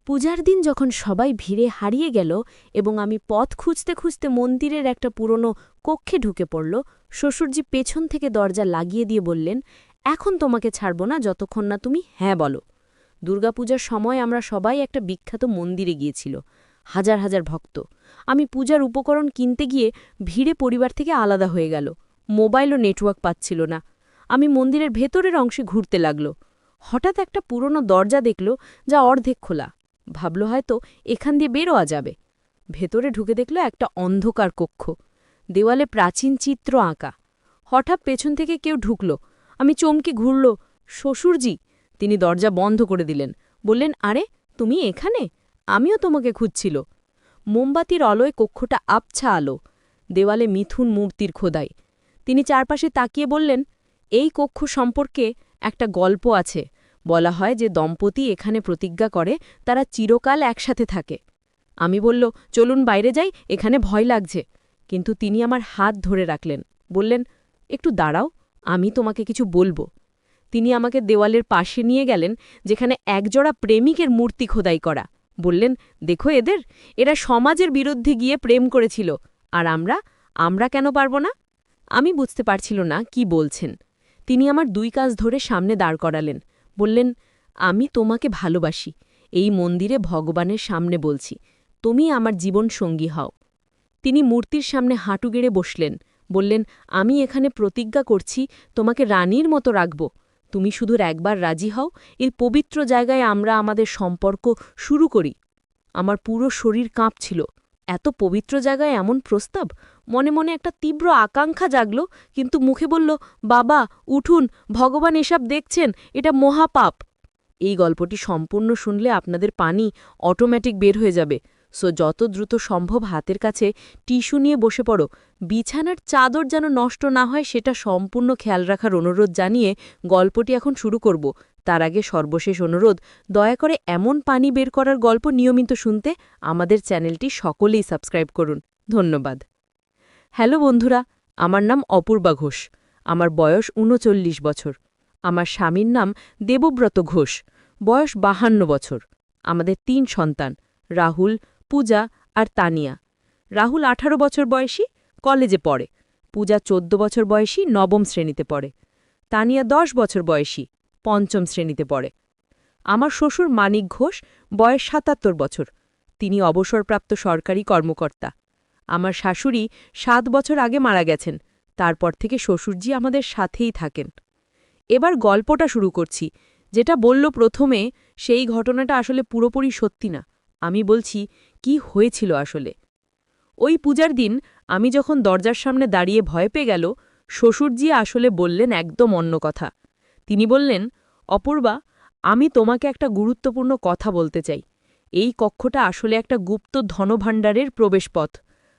পূজার দিন যখন সবাই ভিড়ে হারিয়ে গেল এবং আমি পথ খুঁজতে খুঁজতে মন্দিরের একটা পুরনো কক্ষে ঢুকে পড়ল, শ্বশুরজি পেছন থেকে দরজা লাগিয়ে দিয়ে বললেন, এখন তোমাকে ছাড়ব না যতক্ষণ না তুমি হ্যাঁ বলো। দুর্গাপূজার সময় আমরা সবাই একটা বিখ্যাত মন্দিরে গিয়েছিল, হাজার হাজার ভক্ত। আমি পূজার উপকরণ কিনতে গিয়ে ভিড়ে পরিবার থেকে আলাদা হয়ে গেল, মোবাইলও নেটওয়ার্ক পাচ্ছিল না। আমি মন্দিরের ভেতরের অংশে ঘুরতে লাগল। হঠাৎ একটা পুরনো দরজা দেখল, যা অর্ধেক খোলা। ভাবল হয়তো এখান দিয়ে বেরোয়া যাবে। ভেতরে ঢুকে দেখল একটা অন্ধকার কক্ষ, দেওয়ালে প্রাচীন চিত্র আঁকা। হঠাৎ পেছন থেকে কেউ ঢুকল। আমি চমকে ঘুরল, শ্বশুরজি। তিনি দরজা বন্ধ করে দিলেন, বললেন, আরে তুমি এখানে? আমিও তোমাকে খুঁজছিল। মোমবাতির আলোয় কক্ষটা আবছা আলো, দেওয়ালে মিথুন মূর্তির খোদাই। তিনি চারপাশে তাকিয়ে বললেন, এই কক্ষ সম্পর্কে একটা গল্প আছে। বলা হয় যে দম্পতি এখানে প্রতিজ্ঞা করে তারা চিরকাল একসাথে থাকে। আমি বলল, চলুন বাইরে যাই, এখানে ভয় লাগছে। কিন্তু তিনি আমার হাত ধরে রাখলেন, বললেন, একটু দাঁড়াও, আমি তোমাকে কিছু বলবো। তিনি আমাকে দেওয়ালের পাশে নিয়ে গেলেন, যেখানে একজোড়া প্রেমিকের মূর্তি খোদাই করা। বললেন, দেখো এরা সমাজের বিরুদ্ধে গিয়ে প্রেম করেছিল, আর আমরা কেন পারব না? আমি বুঝতে পারছিল না কি বলছেন। তিনি আমার দুই কাজ ধরে সামনে দাঁড় করালেন, বললেন, আমি তোমাকে ভালোবাসি, এই মন্দিরে ভগবানের সামনে বলছি, তুমি আমার জীবন সঙ্গী হও। তিনি মূর্তির সামনে হাঁটু গেড়ে বসলেন, বললেন, আমি এখানে প্রতিজ্ঞা করছি তোমাকে রানীর মতো রাখব। তুমি শুধু একবার রাজি হও, এই পবিত্র জায়গায় আমরা আমাদের সম্পর্ক শুরু করি। আমার পুরো শরীর কাঁপছিল। এত পবিত্র জায়গায় এমন প্রস্তাব! মনে মনে একটা তীব্র আকাঙ্ক্ষা জাগল, কিন্তু মুখে বলল, বাবা উঠুন, ভগবান এসব দেখছেন, এটা মহাপাপ। এই গল্পটি সম্পূর্ণ শুনলে আপনাদের পানি অটোমেটিক বের হয়ে যাবে, সো যত দ্রুত সম্ভব হাতের কাছে টিস্যু নিয়ে বসে পড়ো। বিছানার চাদর যেন নষ্ট না হয় সেটা সম্পূর্ণ খেয়াল রাখার অনুরোধ জানিয়ে গল্পটি এখন শুরু করব। তার আগে সর্বশেষ অনুরোধ, দয়া করে এমন পানি বের করার গল্প নিয়মিত শুনতে আমাদের চ্যানেলটি সকলেই সাবস্ক্রাইব করুন। ধন্যবাদ। হ্যালো বন্ধুরা, আমার নাম অপূর্বা ঘোষ। আমার বয়স ৩৯ বছর। আমার স্বামীর নাম দেবব্রত ঘোষ, বয়স ৫২ বছর। আমাদের ৩ সন্তান, রাহুল, পূজা আর তানিয়া। রাহুল ১৮ বছর বয়সী, কলেজে পড়ে। পূজা ১৪ বছর বয়সী, নবম শ্রেণীতে পড়ে। তানিয়া ১০ বছর বয়সী, পঞ্চম শ্রেণীতে পড়ে। আমার শ্বশুর মানিক ঘোষ, বয়স ৭৭ বছর। তিনি অবসরপ্রাপ্ত সরকারি কর্মকর্তা। আমার শাশুড়ি ৭ বছর আগে মারা গেছেন, তারপর থেকে শ্বশুরজি আমাদের সাথেই থাকেন। এবার গল্পটা শুরু করছি। যেটা বলল প্রথমে, সেই ঘটনাটা আসলে পুরোপুরি সত্যি না। আমি বলছি কি হয়েছিল আসলে। ওই পূজার দিন আমি যখন দরজার সামনে দাঁড়িয়ে ভয় পেয়ে গেল, শ্বশুরজি আসলে বললেন একদম অন্য কথা। তিনি বললেন, অপূর্বা, আমি তোমাকে একটা গুরুত্বপূর্ণ কথা বলতে চাই। এই কক্ষটা আসলে একটা গুপ্ত ধনভাণ্ডারের প্রবেশপথ।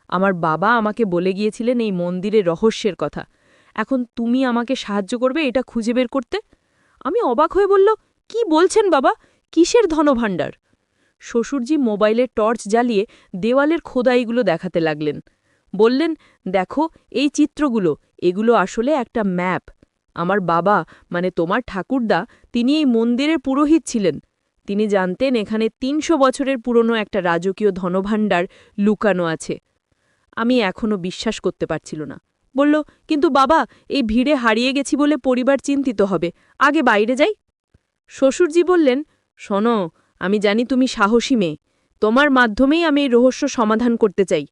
আমার বাবা আমাকে বলে গিয়েছিলেন এই মন্দিরের রহস্যের কথা। এখন তুমি আমাকে সাহায্য করবে এটা খুঁজে বের করতে। আমি অবাক হয়ে বলল, কি বলছেন বাবা, কিসের ধনভাণ্ডার? শ্বশুরজি মোবাইলের টর্চ জ্বালিয়ে দেওয়ালের খোদাইগুলো দেখাতে লাগলেন। বললেন, দেখো এই চিত্রগুলো, এগুলো আসলে একটা ম্যাপ। আমার বাবা, মানে তোমার ঠাকুরদা, তিনি এই মন্দিরের পুরোহিত ছিলেন। তিনি জানতেন এখানে ৩০০ বছরের পুরনো একটা রাজকীয় ধনভাণ্ডার লুকানো আছে। আমি এখনও বিশ্বাস করতে পারছিল না। বলল, কিন্তু বাবা, এই ভিড়ে হারিয়ে গেছি বলে পরিবার চিন্তিত হবে, আগে বাইরে যাই। শ্বশুরজি বললেন, শোনো, আমি জানি তুমি সাহসী মেয়ে, তোমার মাধ্যমেই আমি এই রহস্য সমাধান করতে চাই।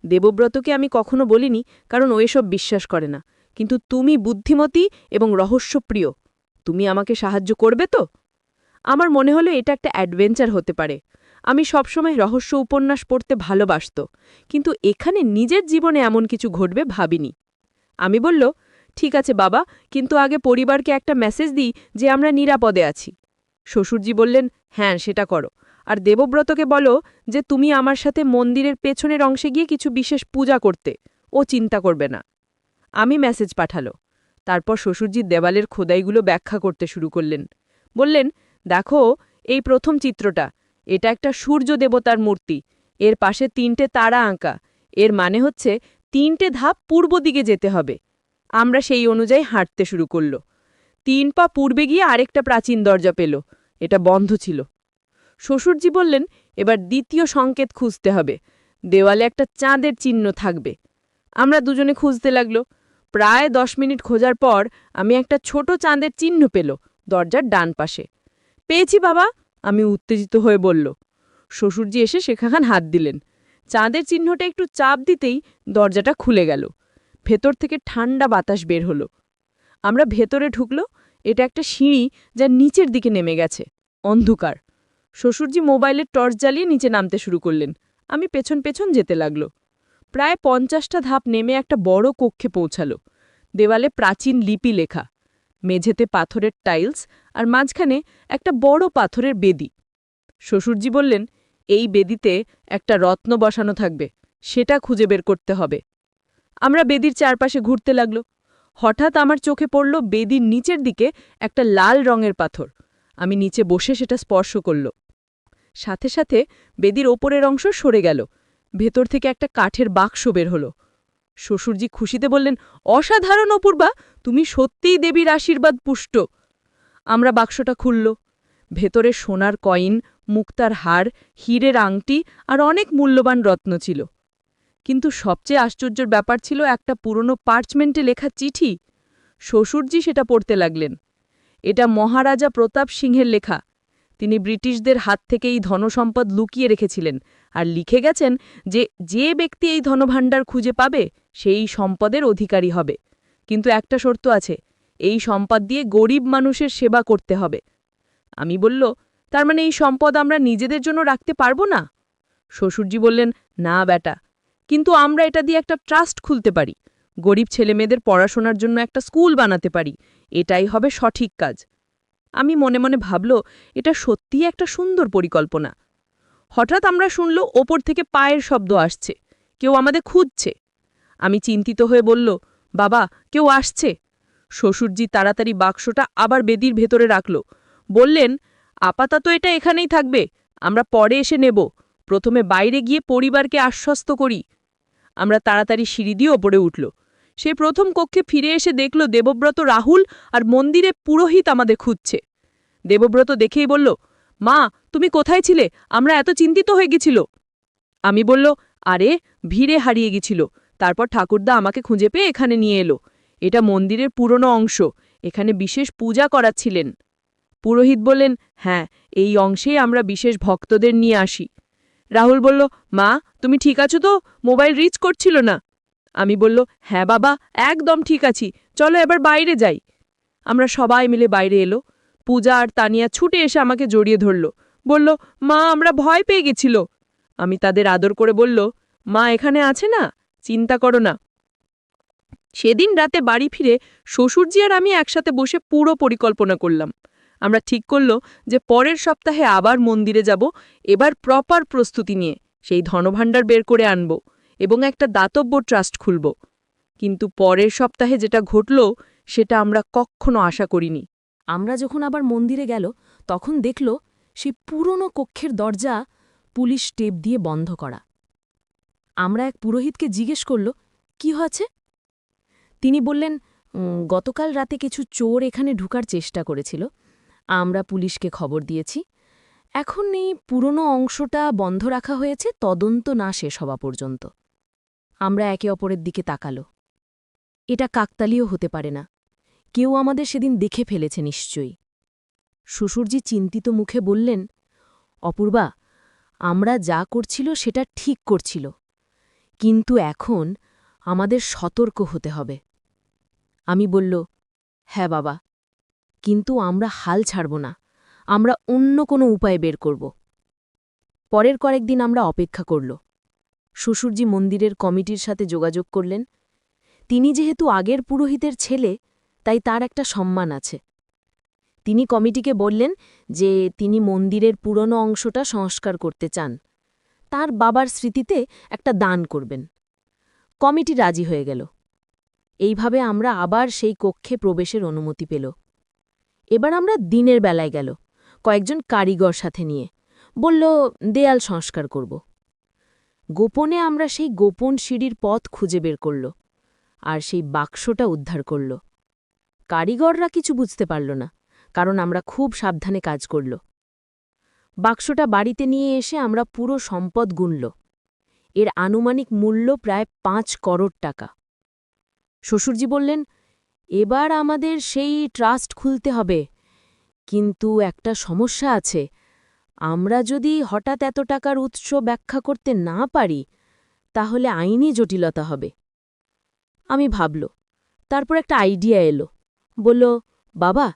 দেবব্রতকে আমি কখনো বলিনি, কারণ ও এসব বিশ্বাস করে না, কিন্তু তুমি বুদ্ধিমতী এবং রহস্যপ্রিয়। তুমি আমাকে সাহায্য করবে তো? আমার মনে হলো এটা একটা অ্যাডভেঞ্চার হতে পারে। আমি সবসময় রহস্য উপন্যাস পড়তে ভালোবাসত, কিন্তু এখানে নিজের জীবনে এমন কিছু ঘটবে ভাবিনি। আমি বলল, ঠিক আছে বাবা, কিন্তু আগে পরিবারকে একটা মেসেজ দিই যে আমরা নিরাপদে আছি। শ্বশুরজি বললেন, হ্যাঁ সেটা করো, আর দেবব্রতকে বলো যে তুমি আমার সাথে মন্দিরের পেছনের অংশে গিয়ে কিছু বিশেষ পূজা করতে, ও চিন্তা করবে না। আমি মেসেজ পাঠালো। তারপর শ্বশুরজি দেওয়ালের খোদাইগুলো ব্যাখ্যা করতে শুরু করলেন। বললেন, দেখো এই প্রথম চিত্রটা, এটা একটা সূর্য দেবতার মূর্তি, এর পাশে ৩টে তারা আঁকা। এর মানে হচ্ছে ৩টে ধাপ পূর্ব দিকে যেতে হবে। আমরা সেই অনুযায়ী হাঁটতে শুরু করল। ৩ পা পূর্বে গিয়ে আরেকটা প্রাচীন দরজা পেল, এটা বন্ধ ছিল। শ্বশুরজি বললেন, এবার দ্বিতীয় সংকেত খুঁজতে হবে। দেওয়ালে একটা চাঁদের চিহ্ন থাকবে। আমরা দুজনে খুঁজতে লাগলো। প্রায় 10 মিনিট খোঁজার পর আমি একটা ছোট চাঁদের চিহ্ন পেল দরজার ডান পাশে। পেয়েছি বাবা, আমি উত্তেজিত হয়ে বলল। শ্বশুরজি এসে সেখানে হাত দিলেন। চাঁদের চিহ্নটা একটু চাপ দিতেই দরজাটা খুলে গেল। ভেতর থেকে ঠান্ডা বাতাস বের হলো। আমরা ভেতরে ঢুকলো। এটা একটা সিঁড়ি যা নিচের দিকে নেমে গেছে, অন্ধকার। শ্বশুরজি মোবাইলের টর্চ জ্বালিয়ে নিচে নামতে শুরু করলেন। আমি পেছন পেছন যেতে লাগলো। প্রায় 50টা ধাপ নেমে একটা বড় কক্ষে পৌঁছালো। দেওয়ালে প্রাচীন লিপি লেখা, মেঝেতে পাথরের টাইলস, আর মাঝখানে একটা বড় পাথরের বেদি। শ্বশুরজি বললেন, এই বেদিতে একটা রত্ন বসানো থাকবে, সেটা খুঁজে বের করতে হবে। আমরা বেদির চারপাশে ঘুরতে লাগলো। হঠাৎ আমার চোখে পড়ল বেদির নিচের দিকে একটা লাল রঙের পাথর। আমি নিচে বসে সেটা স্পর্শ করল। সাথে সাথে বেদির ওপরের অংশ সরে গেল। ভেতর থেকে একটা কাঠের বাক্স বের হলো। শ্বশুরজি খুশিতে বললেন, অসাধারণ অপূর্বা, তুমি সত্যিই দেবীর আশীর্বাদ পুষ্ট। আমরা বাক্সটা খুলল। ভেতরে সোনার কয়েন, মুক্তার হার, হীরের আংটি আর অনেক মূল্যবান রত্ন ছিল। কিন্তু সবচেয়ে আশ্চর্যের ব্যাপার ছিল একটা পুরনো পার্চমেন্টে লেখা চিঠি। শ্বশুরজি সেটা পড়তে লাগলেন। এটা মহারাজা প্রতাপ সিংহের লেখা। তিনি ব্রিটিশদের হাত থেকে এই ধনসম্পদ লুকিয়ে রেখেছিলেন, আর লিখে গেছেন যে যে ব্যক্তি এই ধনভাণ্ডার খুঁজে পাবে সেই সম্পদের অধিকারী হবে। কিন্তু একটা শর্ত আছে, এই সম্পদ দিয়ে গরিব মানুষের সেবা করতে হবে। আমি বলল, তার মানে এই সম্পদ আমরা নিজেদের জন্য রাখতে পারবো না? শ্বশুরজি বললেন, না বেটা, কিন্তু আমরা এটা দিয়ে একটা ট্রাস্ট খুলতে পারি, গরিব ছেলেমেয়েদের পড়াশোনার জন্য একটা স্কুল বানাতে পারি। এটাই হবে সঠিক কাজ। আমি মনে মনে ভাবল, এটা সত্যিই একটা সুন্দর পরিকল্পনা। হঠাৎ আমরা শুনল ওপর থেকে পায়ের শব্দ আসছে, কেউ আমাদের খুঁজছে। আমি চিন্তিত হয়ে বলল, বাবা, কেউ আসছে। শ্বশুরজি তাড়াতাড়ি বাক্সটা আবার বেদির ভেতরে রাখল। বললেন, আপাতত এটা এখানেই থাকবে, আমরা পরে এসে নেব। প্রথমে বাইরে গিয়ে পরিবারকে আশ্বস্ত করি। আমরা তাড়াতাড়ি সিঁড়ি দিয়ে ওপরে উঠল। সে প্রথম কক্ষে ফিরে এসে দেখল দেবব্রত, রাহুল আর মন্দিরে পুরোহিত আমাদের খুঁজছে। দেবব্রত দেখেই বলল, মা, তুমি কোথায় ছিলে? আমরা এত চিন্তিত হয়ে গেছিল। আমি বলল, আরে, ভিড়ে হারিয়ে গেছিল। তারপর ঠাকুরদা আমাকে খুঁজে পেয়ে এখানে নিয়ে এলো। এটা মন্দিরের পুরনো অংশ, এখানে বিশেষ পূজা করাচ্ছিলেন। পুরোহিত বললেন, হ্যাঁ, এই অংশেই আমরা বিশেষ ভক্তদের নিয়ে আসি। রাহুল বলল, মা, তুমি ঠিক আছো তো? মোবাইল রিচ করছিল না। আমি বলল, হ্যাঁ বাবা, একদম ঠিক আছি, চলো এবার বাইরে যাই। আমরা সবাই মিলে বাইরে এলো। পূজা আর তানিয়া ছুটে এসে আমাকে জড়িয়ে ধরল। বলল, মা, আমরা ভয় পেয়ে গেছিল। আমি তাদের আদর করে বলল, মা এখানে আছে না, চিন্তা করো না। সেদিন রাতে বাড়ি ফিরে শ্বশুরজি আর আমি একসাথে বসে পুরো পরিকল্পনা করলাম। আমরা ঠিক করল যে পরের সপ্তাহে আবার মন্দিরে যাব, এবার প্রপার প্রস্তুতি নিয়ে সেই ধনভাণ্ডার বের করে আনব এবং একটা দাতব্য ট্রাস্ট খুলব। কিন্তু পরের সপ্তাহে যেটা ঘটল সেটা আমরা কখনো আশা করিনি। আমরা যখন আবার মন্দিরে গেল তখন দেখল সেই পুরনো কক্ষের দরজা পুলিশ টেপ দিয়ে বন্ধ করা। আমরা এক পুরোহিতকে জিজ্ঞেস করল, কি হয়েছে? তিনি বললেন, গতকাল রাতে কিছু চোর এখানে ঢুকার চেষ্টা করেছিল। আমরা পুলিশকে খবর দিয়েছি। এখন এই পুরনো অংশটা বন্ধ রাখা হয়েছে তদন্ত না শেষ হওয়া পর্যন্ত। আমরা একে অপরের দিকে তাকালো। এটা কাকতালীয় হতে পারে না, কেউ আমাদের সেদিন দেখে ফেলেছে নিশ্চয়ই। শ্বশুরজি চিন্তিত মুখে বললেন, অপূর্বা, আমরা যা করছিল সেটা ঠিক করছিল, কিন্তু এখন আমাদের সতর্ক হতে হবে। আমি বলল, হ্যাঁ বাবা, কিন্তু আমরা হাল ছাড়ব না, আমরা অন্য কোনো উপায় বের করব। পরের কয়েকদিন আমরা অপেক্ষা করল। শ্বশুরজি মন্দিরের কমিটির সাথে যোগাযোগ করলেন। তিনি যেহেতু আগের পুরোহিতের ছেলে, তাই তার একটা সম্মান আছে। তিনি কমিটিকে বললেন যে তিনি মন্দিরের পুরনো অংশটা সংস্কার করতে চান, তার বাবার স্মৃতিতে একটা দান করবেন। কমিটি রাজি হয়ে গেল। এইভাবে আমরা আবার সেই কক্ষে প্রবেশের অনুমতি পেল। এবার আমরা দিনের বেলায় গেল, কয়েকজন কারিগর সাথে নিয়ে বলল দেয়াল সংস্কার করব। গোপনে আমরা সেই গোপন সিঁড়ির পথ খুঁজে বের করল আর সেই বাক্সটা উদ্ধার করল। কারিগররা কিছু বুঝতে পারল না, কারণ আমরা খুব সাবধানে কাজ করল। বাক্সটা বাড়িতে নিয়ে এসে আমরা পুরো সম্পদ গুনল। এর আনুমানিক মূল্য প্রায় ৫ করোড় টাকা। শ্বশুরজি বললেন, এবার আমাদের সেই ট্রাস্ট খুলতে হবে, কিন্তু একটা সমস্যা আছে। আমরা যদি হঠাৎ এত টাকার উৎস ব্যাখ্যা করতে না পারি, তাহলে আইনি জটিলতা হবে। আমি ভাবল, তারপর একটা আইডিয়া এলো। বলল, বাবা,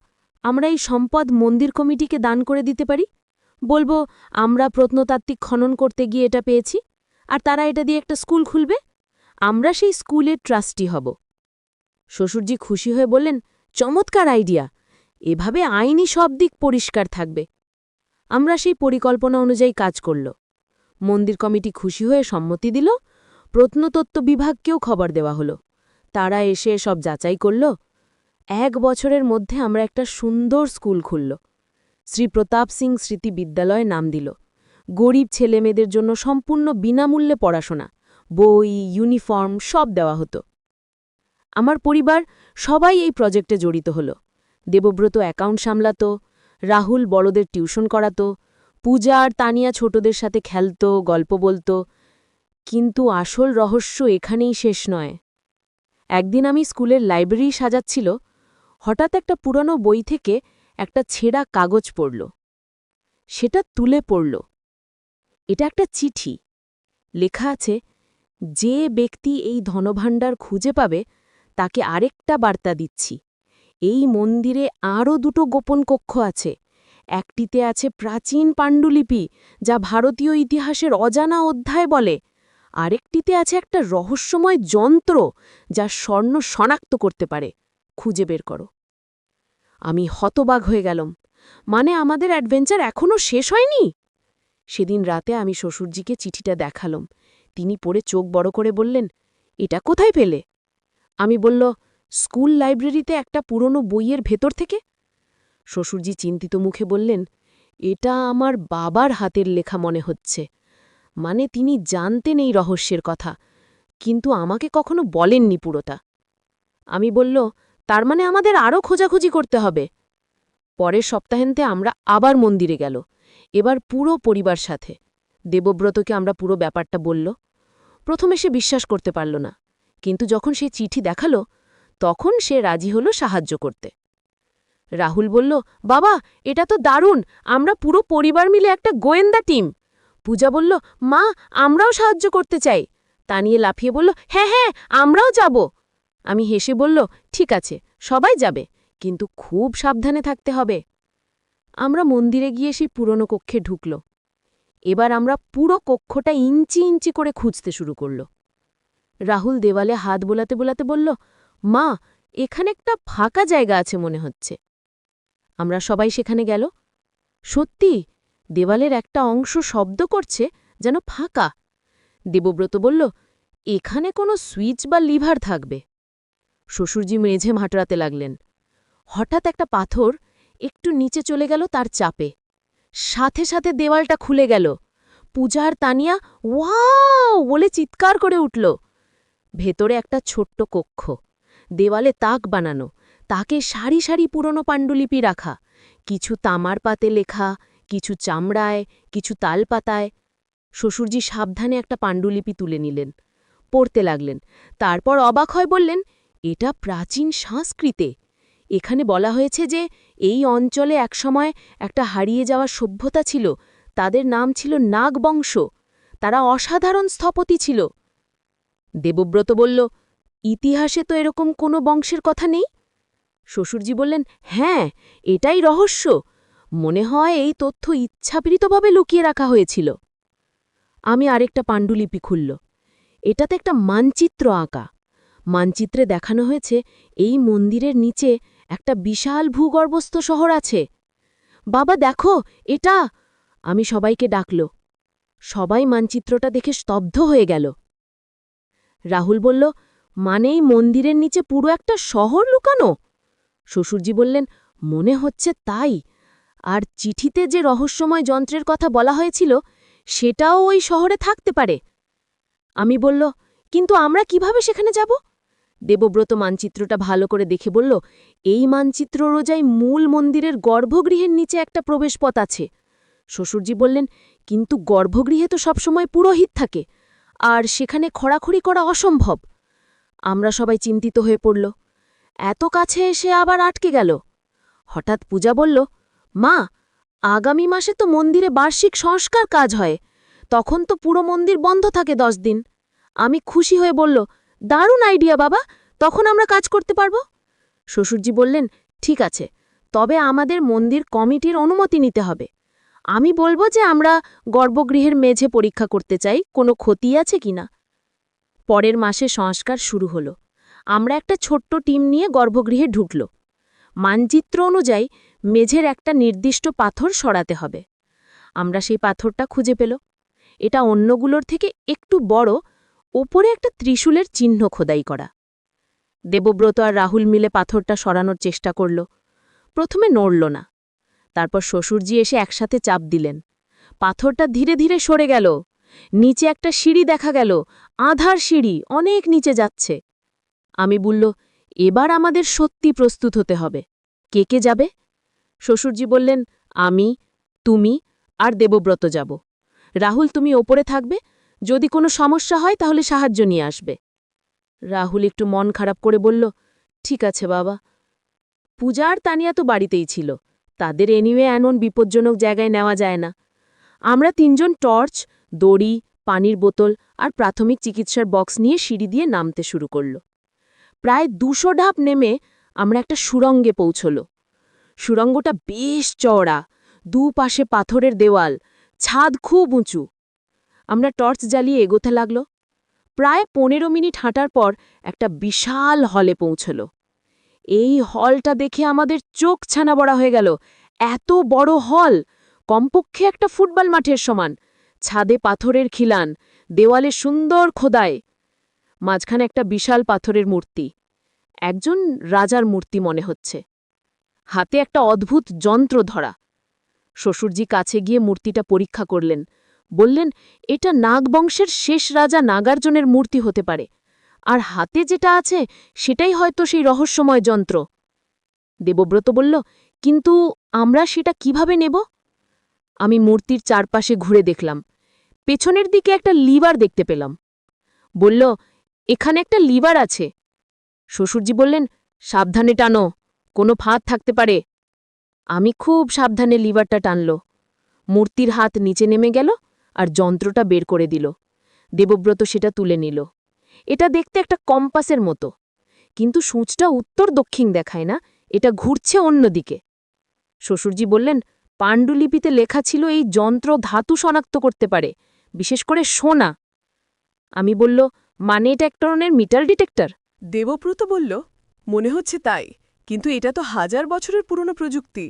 আমরা এই সম্পদ মন্দির কমিটিকে দান করে দিতে পারি। বলবো আমরা প্রত্নতাত্ত্বিক খনন করতে গিয়ে এটা পেয়েছি, আর তারা এটা দিয়ে একটা স্কুল খুলবে। আমরা সেই স্কুলের ট্রাস্টি হব। শ্বশুরজি খুশি হয়ে বললেন, চমৎকার আইডিয়া, এভাবে আইনি সব দিক পরিষ্কার থাকবে। আমরা সেই পরিকল্পনা অনুযায়ী কাজ করল। মন্দির কমিটি খুশি হয়ে সম্মতি দিল। প্রত্নতত্ত্ব বিভাগকেও খবর দেওয়া হলো। তারা এসে সব যাচাই করল। ১ বছরের মধ্যে আমরা একটা সুন্দর স্কুল খুলল। শ্রী প্রতাপ সিং স্মৃতি বিদ্যালয়ে নাম দিল। গরিব ছেলেমেয়েদের জন্য সম্পূর্ণ বিনামূল্যে পড়াশোনা, বই, ইউনিফর্ম সব দেওয়া হতো। আমার পরিবার সবাই এই প্রজেক্টে জড়িত হল। দেবব্রত অ্যাকাউন্ট সামলাত, রাহুল বড়দের টিউশন করাত, পূজা আর তানিয়া ছোটদের সাথে খেলত, গল্প বলত। কিন্তু আসল রহস্য এখানেই শেষ নয়। একদিন আমি স্কুলের লাইব্রেরি সাজাচ্ছিল, হঠাৎ একটা পুরনো বই থেকে একটা ছেঁড়া কাগজ পড়ল। সেটা তুলে পড়ল। এটা একটা চিঠি। লেখা আছে, যে ব্যক্তি এই ধনভাণ্ডার খুঁজে পাবে তাকে আরেকটা বার্তা দিচ্ছি। এই মন্দিরে আরও 2টো গোপন কক্ষ আছে। একটিতে আছে প্রাচীন পাণ্ডুলিপি, যা ভারতীয় ইতিহাসের অজানা অধ্যায় বলে। আরেকটিতে আছে একটা রহস্যময় যন্ত্র, যা স্বর্ণ শনাক্ত করতে পারে। খুঁজে বের করো। আমি হতবাক হয়ে গেলাম। মানে আমাদের অ্যাডভেঞ্চার এখনও শেষ হয়নি? সেদিন রাতে আমি শ্বশুরজিকে চিঠিটা দেখালাম। তিনি পড়ে চোখ বড় করে বললেন, এটা কোথায় পেলে? আমি বলল, স্কুল লাইব্রেরিতে একটা পুরনো বইয়ের ভেতর থেকে। শ্বশুরজি চিন্তিত মুখে বললেন, এটা আমার বাবার হাতের লেখা মনে হচ্ছে। মানে তিনি জানতেন এই রহস্যের কথা, কিন্তু আমাকে কখনো বলেননি পুরোটা। আমি বলল, তার মানে আমাদের আরও খোঁজাখুঁজি করতে হবে। পরের সপ্তাহান্তে আমরা আবার মন্দিরে গেল, এবার পুরো পরিবার সাথে। দেবব্রতকে আমরা পুরো ব্যাপারটা বলল। প্রথমে সে বিশ্বাস করতে পারল না, কিন্তু যখন সে চিঠি দেখালো, তখন সে রাজি হল সাহায্য করতে। রাহুল বলল, বাবা, এটা তো দারুণ, আমরা পুরো পরিবার মিলে একটা গোয়েন্দা টিম। পূজা বলল, মা, আমরাও সাহায্য করতে চাই। তানিয়ে লাফিয়ে বলল, হ্যাঁ হ্যাঁ, আমরাও যাব। আমি হেসে বলল, ঠিক আছে, সবাই যাবে, কিন্তু খুব সাবধানে থাকতে হবে। আমরা মন্দিরে গিয়ে সেই পুরনো কক্ষে ঢুকল। এবার আমরা পুরো কক্ষটা ইঞ্চি ইঞ্চি করে খুঁজতে শুরু করল। রাহুল দেওয়ালে হাত বোলাতে বোলাতে বলল, মা, এখানে একটা ফাঁকা জায়গা আছে মনে হচ্ছে। আমরা সবাই সেখানে গেল। সত্যি, দেওয়ালের একটা অংশ শব্দ করছে, যেন ফাঁকা। দেবব্রত বলল, এখানে কোনো সুইচ বা লিভার থাকবে। শ্বশুরজি মেঝে মাটরাতে লাগলেন। হঠাৎ একটা পাথর একটু নিচে চলে গেল তার চাপে। সাথে সাথে দেওয়ালটা খুলে গেল। পূজা আর তানিয়া ওয়াও বলে চিৎকার করে উঠল। ভেতরে একটা ছোট্ট কক্ষ, দেওয়ালে তাক বানানো, তাকে সারি সারি পুরনো পাণ্ডুলিপি রাখা, কিছু তামার পাতে লেখা, কিছু চামড়ায়, কিছু তালপাতায়। শ্বশুরজি সাবধানে একটা পাণ্ডুলিপি তুলে নিলেন, পড়তে লাগলেন। তারপর অবাক হয় বললেন, এটা প্রাচীন সংস্কৃতে। এখানে বলা হয়েছে যে এই অঞ্চলে একসময় একটা হারিয়ে যাওয়া সভ্যতা ছিল। তাদের নাম ছিল নাগবংশ। তারা অসাধারণ স্থপতি ছিল। দেবব্রত বলল, ইতিহাসে তো এরকম কোনো বংশের কথা নেই। শ্বশুরজি বললেন, হ্যাঁ, এটাই রহস্য। মনে হয় এই তথ্য ইচ্ছাকৃতভাবে লুকিয়ে রাখা হয়েছিল। আমি আরেকটা পাণ্ডুলিপি খুলল। এটাতে একটা মানচিত্র আঁকা। মানচিত্রে দেখানো হয়েছে এই মন্দিরের নিচে একটা বিশাল ভূগর্ভস্থ শহর আছে। বাবা, দেখো এটা। আমি সবাইকে ডাকল। সবাই মানচিত্রটা দেখে স্তব্ধ হয়ে গেল। রাহুল বলল, মানে এই মন্দিরের নিচে পুরো একটা শহর লুকানো? শ্বশুরজি বললেন, মনে হচ্ছে তাই। আর চিঠিতে যে রহস্যময় যন্ত্রের কথা বলা হয়েছিল, সেটাও ওই শহরে থাকতে পারে। আমি বলল, কিন্তু আমরা কিভাবে সেখানে যাব? দেবব্রত মানচিত্রটা ভালো করে দেখে বলল, এই মানচিত্র অনুযায়ী মূল মন্দিরের গর্ভগৃহের নিচে একটা প্রবেশপথ আছে। শ্বশুরজি বললেন, কিন্তু গর্ভগৃহে তো সবসময় পুরোহিত থাকে, আর সেখানে খড়াখড়ি করা অসম্ভব। আমরা সবাই চিন্তিত হয়ে পড়ল। এত কাছে এসে আবার আটকে গেল। হঠাৎ পূজা বলল, মা, আগামী মাসে তো মন্দিরে বার্ষিক সংস্কার কাজ হয়, তখন তো পুরো মন্দির বন্ধ থাকে 10 দিন। আমি খুশি হয়ে বলল, দারুণ আইডিয়া বাবা, তখন আমরা কাজ করতে পারব। শ্বশুরজি বললেন, ঠিক আছে, তবে আমাদের মন্দির কমিটির অনুমতি নিতে হবে। আমি বলবো যে আমরা গর্ভগৃহের মেঝে পরীক্ষা করতে চাই, কোনো ক্ষতি আছে কিনা। পরের মাসে সংস্কার শুরু হলো। আমরা একটা ছোট্ট টিম নিয়ে গর্ভগৃহে ঢুকল। মানচিত্র অনুযায়ী মেঝের একটা নির্দিষ্ট পাথর সরাতে হবে। আমরা সেই পাথরটা খুঁজে পেল। এটা অন্যগুলোর থেকে একটু বড়, ওপরে একটা ত্রিশূলের চিহ্ন খোদাই করা। দেবব্রত আর রাহুল মিলে পাথরটা সরানোর চেষ্টা করল। প্রথমে নড়ল না। তারপর শ্বশুরজি এসে একসাথে চাপ দিলেন। পাথরটা ধীরে ধীরে সরে গেল। নিচে একটা সিঁড়ি দেখা গেল, আধার সিঁড়ি, অনেক নিচে যাচ্ছে। আমি বলল, এবার আমাদের সত্যি প্রস্তুত হতে হবে। কে কে যাবে? শ্বশুরজি বললেন, আমি, তুমি আর দেবব্রত যাব। রাহুল, তুমি ওপরে থাকবে, যদি কোনো সমস্যা হয় তাহলে সাহায্য নিয়ে আসবে। রাহুল একটু মন খারাপ করে বলল, ঠিক আছে বাবা। পূজা আর তানিয়া তো বাড়িতেই ছিল, তাদের এনিওয়ে এমন বিপজ্জনক জায়গায় নেওয়া যায় না। আমরা 3 জন টর্চ, দড়ি, পানির বোতল আর প্রাথমিক চিকিৎসার বক্স নিয়ে সিঁড়ি দিয়ে নামতে শুরু করল। প্রায় 200 ধাপ নেমে আমরা একটা সুড়ঙ্গে পৌঁছল। সুড়ঙ্গটা বেশ চওড়া, দুপাশে পাথরের দেওয়াল, ছাদ খুব উঁচু। আমরা টর্চ জ্বালিয়ে এগোতে লাগল। প্রায় 15 মিনিট হাঁটার পর একটা বিশাল হলে পৌঁছল। এই হলটা দেখে আমাদের চোখ ছানাবড়া হয়ে গেল। এত বড় হল, কমপক্ষে একটা ফুটবল মাঠের সমান। ছাদে পাথরের খিলান, দেওয়ালে সুন্দর খোদাই। মাঝখানে একটা বিশাল পাথরের মূর্তি, একজন রাজার মূর্তি মনে হচ্ছে। হাতে একটা অদ্ভুত যন্ত্র ধরা। শ্বশুরজি কাছে গিয়ে মূর্তিটা পরীক্ষা করলেন। বললেন, এটা নাগবংশের শেষ রাজা নাগার্জুনের মূর্তি হতে পারে, আর হাতে যেটা আছে সেটাই হয়তো সেই রহস্যময় যন্ত্র। দেবব্রত বলল, কিন্তু আমরা সেটা কিভাবে নেব? আমি মূর্তির চারপাশে ঘুরে দেখলাম। পেছনের দিকে একটা লিভার দেখতে পেলাম। বলল, এখানে একটা লিভার আছে। শ্বশুরজি বললেন, সাবধানে টানো, কোনো ফাঁদ থাকতে পারে। আমি খুব সাবধানে লিভারটা টানল। মূর্তির হাত নিচে নেমে গেল আর যন্ত্রটা বের করে দিল। দেবব্রত সেটা তুলে নিল। এটা দেখতে একটা কম্পাসের মতো, কিন্তু সূঁচটা উত্তর দক্ষিণ দেখায় না, এটা ঘুরছে অন্যদিকে। শ্বশুরজি বললেন, পাণ্ডুলিপিতে লেখা ছিল এই যন্ত্র ধাতু শনাক্ত করতে পারে, বিশেষ করে সোনা। আমি বলল, মানে এটা এক ধরনের মিটাল ডিটেক্টর? দেবব্রত বলল, মনে হচ্ছে তাই, কিন্তু এটা তো 1000 বছরের পুরনো প্রযুক্তি।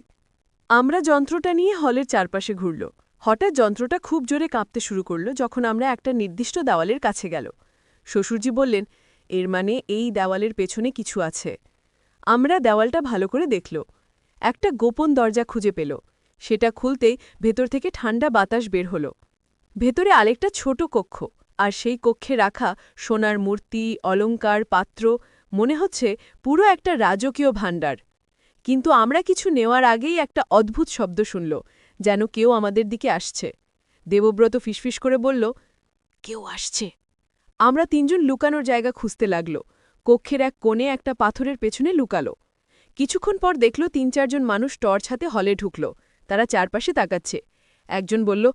আমরা যন্ত্রটা নিয়ে হলের চারপাশে ঘুরল। হঠাৎ যন্ত্রটা খুব জোরে কাঁপতে শুরু করল যখন আমরা একটা নির্দিষ্ট দেওয়ালের কাছে গেল। শ্বশুরজি বললেন, এর মানে এই দেওয়ালের পেছনে কিছু আছে। আমরা দেওয়ালটা ভালো করে দেখল। একটা গোপন দরজা খুঁজে পেল। সেটা খুলতেই ভেতর থেকে ঠান্ডা বাতাস বের হল। ভেতরে আরেকটা ছোট কক্ষ, আর সেই কক্ষে রাখা সোনার মূর্তি, অলংকার, পাত্র, মনে হচ্ছে পুরো একটা রাজকীয় ভাণ্ডার। কিন্তু আমরা কিছু নেওয়ার আগেই একটা অদ্ভুত শব্দ শুনল, যেন কেউ আমাদের দিকে আসছে। দেবব্রত ফিসফিস করে বলল, কেউ আসছে। আমরা 3 জন লুকানোর জায়গা খুঁজতে লাগল। কক্ষের এক কোণে একটা পাথরের পেছনে লুকালো। কিছুক্ষণ পর দেখল 3-4 জন মানুষ টর্চ হাতে হলে ঢুকল। তারা চারপাশে তাকাচ্ছে। একজন বলল,